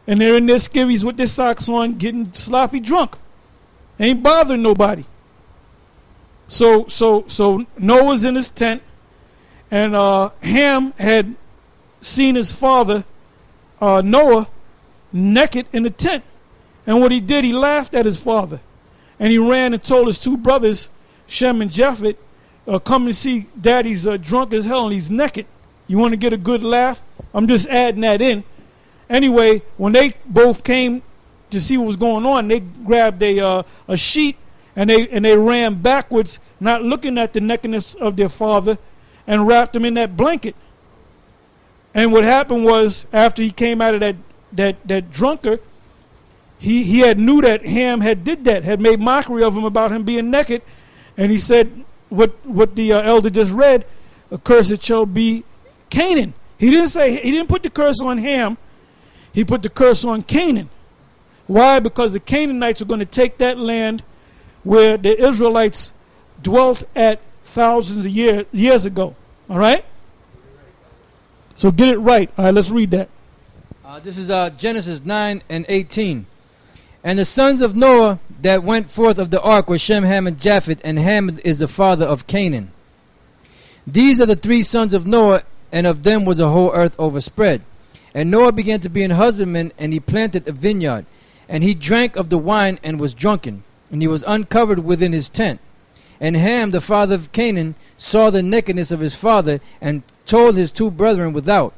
And they're in their skivvies with their socks on, getting sloppy drunk. Ain't bothering nobody. So Noah's in his tent, and Ham had seen his father, Noah, naked in the tent. And what he did, he laughed at his father. And he ran and told his two brothers, Shem and Japheth, come and see daddy's drunk as hell and he's naked. You want to get a good laugh? I'm just adding that in. Anyway, when they both came to see what was going on, they grabbed a sheet and they ran backwards, not looking at the nakedness of their father, and wrapped him in that blanket. And what happened was, after he came out of that drunkard, he had knew that Ham had did that, had made mockery of him about him being naked, and he said what the elder just read, accursed shall be Canaan. He didn't put the curse on Ham. He put the curse on Canaan. Why? Because the Canaanites were going to take that land where the Israelites dwelt at thousands of years ago. All right? So get it right. All right, let's read that. This is Genesis 9 and 18. And the sons of Noah that went forth of the ark were Shem, Ham, and Japheth, and Ham is the father of Canaan. These are the three sons of Noah, and of them was the whole earth overspread. And Noah began to be an husbandman, and he planted a vineyard. And he drank of the wine and was drunken, and he was uncovered within his tent. And Ham, the father of Canaan, saw the nakedness of his father, and told his two brethren without.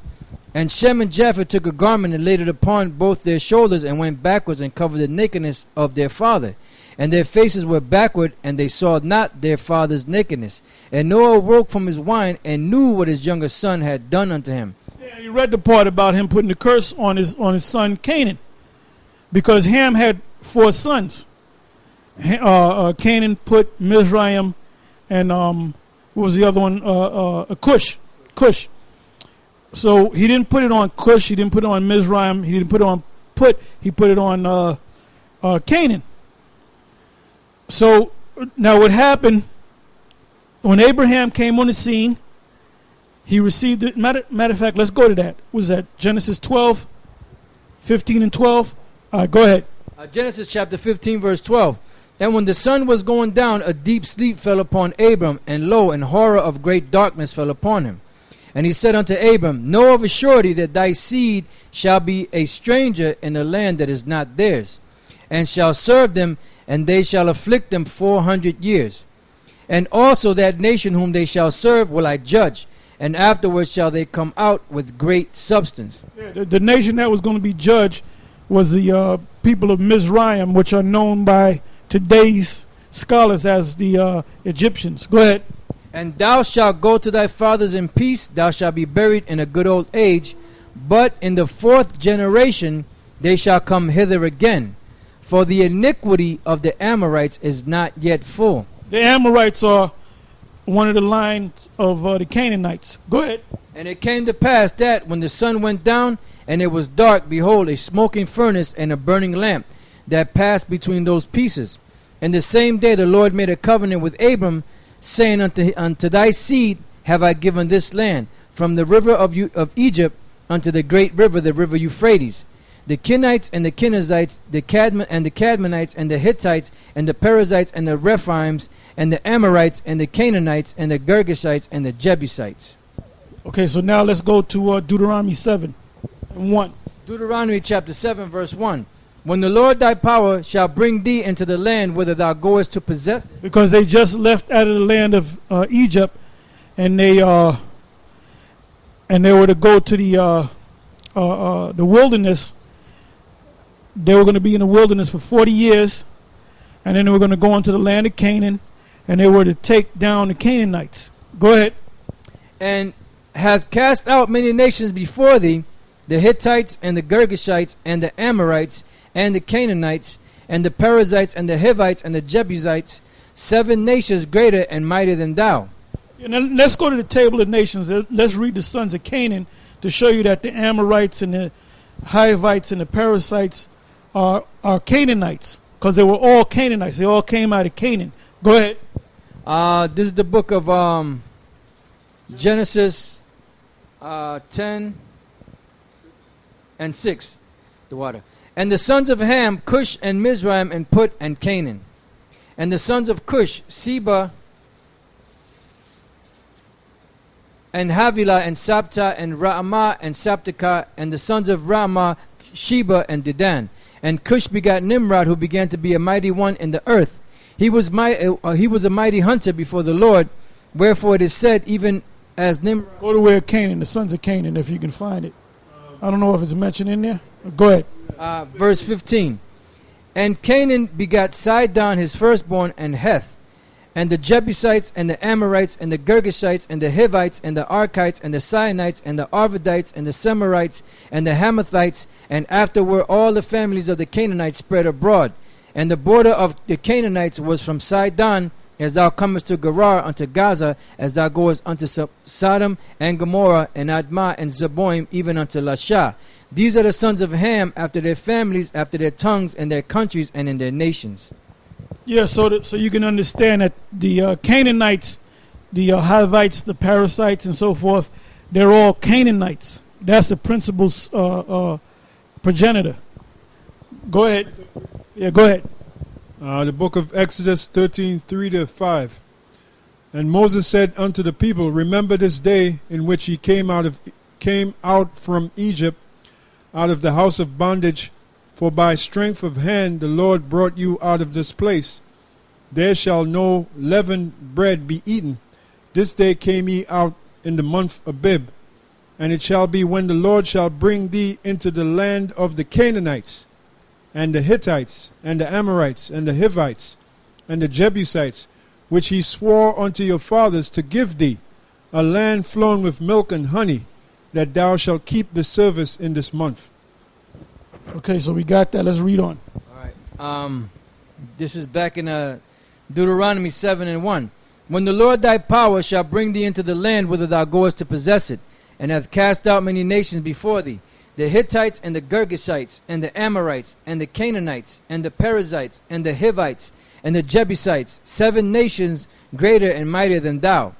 And Shem and Japheth took a garment and laid it upon both their shoulders, and went backwards and covered the nakedness of their father. And their faces were backward, and they saw not their father's nakedness. And Noah awoke from his wine, and knew what his younger son had done unto him. Yeah, you read the part about him putting the curse on his son Canaan, because Ham had 4 sons. Canaan put Mizraim and what was the other one? Cush. So he didn't put it on Cush. He didn't put it on Mizraim. He didn't put it on Put. He put it on Canaan. So now what happened when Abraham came on the scene? He received it. Matter of fact, let's go to that. What was that Genesis 12, 15 and 12? All right, go ahead. Genesis chapter 15, verse 12. And when the sun was going down, a deep sleep fell upon Abram, and lo, an horror of great darkness fell upon him. And he said unto Abram, Know of a surety that thy seed shall be a stranger in a land that is not theirs, and shall serve them, and they shall afflict them 400 years. And also that nation whom they shall serve will I judge, and afterwards shall they come out with great substance. Yeah, the nation that was going to be judged was the people of Mizraim, which are known by today's scholars as the Egyptians. Go ahead. And thou shalt go to thy fathers in peace, thou shalt be buried in a good old age, but in the 4th generation they shall come hither again, for the iniquity of the Amorites is not yet full. The Amorites are one of the lines of the Canaanites. Go ahead. And it came to pass that when the sun went down, and it was dark, behold, a smoking furnace and a burning lamp that passed between those pieces. And the same day the Lord made a covenant with Abram, saying unto thy seed have I given this land, from the river of Egypt unto the great river, the river Euphrates. The Kenites and the Kenizzites, the Cadmonites and the Hittites and the Perizzites and the Rephaims and the Amorites and the Canaanites and the Girgashites and the Jebusites. Okay, so now let's go to Deuteronomy 7 and 1. Deuteronomy chapter 7 verse 1. When the Lord thy power shall bring thee into the land whither thou goest to possess it. Because they just left out of the land of Egypt, and they were to go to the wilderness. They were going to be in the wilderness for 40 years, and then they were going to go into the land of Canaan, and they were to take down the Canaanites. Go ahead. And hath cast out many nations before thee, the Hittites and the Girgashites and the Amorites and the Canaanites and the Perizzites and the Hivites and the Jebusites, 7 nations greater and mightier than thou. Now let's go to the table of nations. Let's read the sons of Canaan to show you that the Amorites and the Hivites and the Perizzites are Canaanites, because they were all Canaanites. They all came out of Canaan. Go ahead. This is the book of Genesis 10 and 6. the water. And the sons of Ham, Cush and Mizraim and Put and Canaan. And the sons of Cush, Seba and Havilah and Sabta and Raamah and Saptakah. And the sons of Raamah, Sheba and Dedan. And Cush begat Nimrod, who began to be a mighty one in the earth. He was a mighty hunter before the Lord. Wherefore it is said, even as Nimrod. Go to where Canaan, the sons of Canaan, if you can find it. I don't know if it's mentioned in there. Go ahead. Verse 15. And Canaan begat Sidon his firstborn, and Heth, and the Jebusites, and the Amorites, and the Girgashites, and the Hivites, and the Archites, and the Sionites, and the Arvadites, and the Semarites, and the Hamathites, and afterward all the families of the Canaanites spread abroad. And the border of the Canaanites was from Sidon, as thou comest to Gerar unto Gaza, as thou goest unto Sodom and Gomorrah, and Admah and Zeboim, even unto Lasha. These are the sons of Ham after their families, after their tongues, and their countries, and in their nations. Yeah, so you can understand that the Canaanites, the Hivites, the Parasites, and so forth, they're all Canaanites. That's the principal progenitor. Go ahead. Yeah, go ahead. The book of Exodus 13:3-5. And Moses said unto the people, remember this day in which ye came out from Egypt, out of the house of bondage, for by strength of hand the Lord brought you out of this place. There shall no leavened bread be eaten. This day came ye out in the month Abib. And it shall be when the Lord shall bring thee into the land of the Canaanites, and the Hittites, and the Amorites, and the Hivites, and the Jebusites, which he swore unto your fathers to give thee, a land flowing with milk and honey, that thou shalt keep the service in this month. Okay, so we got that. Let's read on. All right. This is back in Deuteronomy 7:1. When the Lord thy power shall bring thee into the land whither thou goest to possess it, and hath cast out many nations before thee, the Hittites and the Girgashites and the Amorites and the Canaanites and the Perizzites and the Hivites and the Jebusites, 7 nations greater and mightier than thou.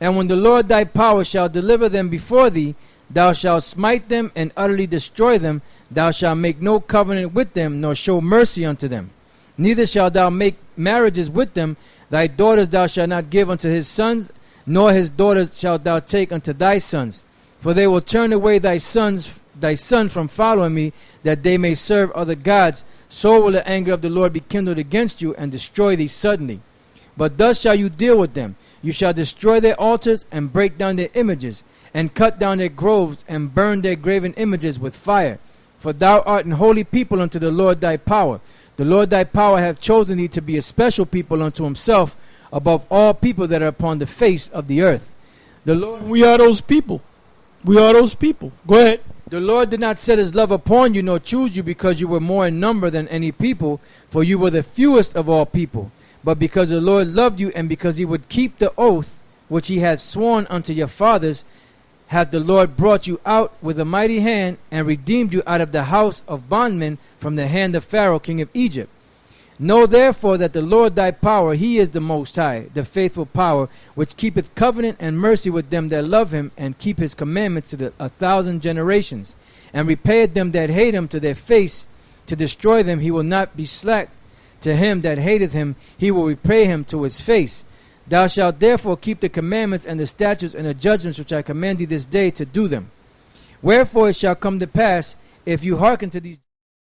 And when the Lord thy power shall deliver them before thee, thou shalt smite them and utterly destroy them. Thou shalt make no covenant with them, nor show mercy unto them. Neither shalt thou make marriages with them. Thy daughters thou shalt not give unto his sons, nor his daughters shalt thou take unto thy sons. For they will turn away thy son from following me, that they may serve other gods. So will the anger of the Lord be kindled against you, and destroy thee suddenly. But thus shall you deal with them. You shall destroy their altars, and break down their images, and cut down their groves, and burn their graven images with fire. For thou art an holy people unto the Lord thy power. The Lord thy power hath chosen thee to be a special people unto himself, above all people that are upon the face of the earth. The Lord, we are those people. We are those people. Go ahead. The Lord did not set his love upon you, nor choose you, because you were more in number than any people, for you were the fewest of all people. But because the Lord loved you, and because he would keep the oath which he had sworn unto your fathers, hath the Lord brought you out with a mighty hand, and redeemed you out of the house of bondmen, from the hand of Pharaoh king of Egypt. Know therefore that the Lord thy power, he is the Most High, the faithful power, which keepeth covenant and mercy with them that love him, and keep his commandments to 1,000 generations, and repayeth them that hate him to their face, to destroy them. He will not be slack to him that hateth him, he will repay him to his face. Thou shalt therefore keep the commandments and the statutes and the judgments which I command thee this day, to do them. Wherefore it shall come to pass, if you hearken to these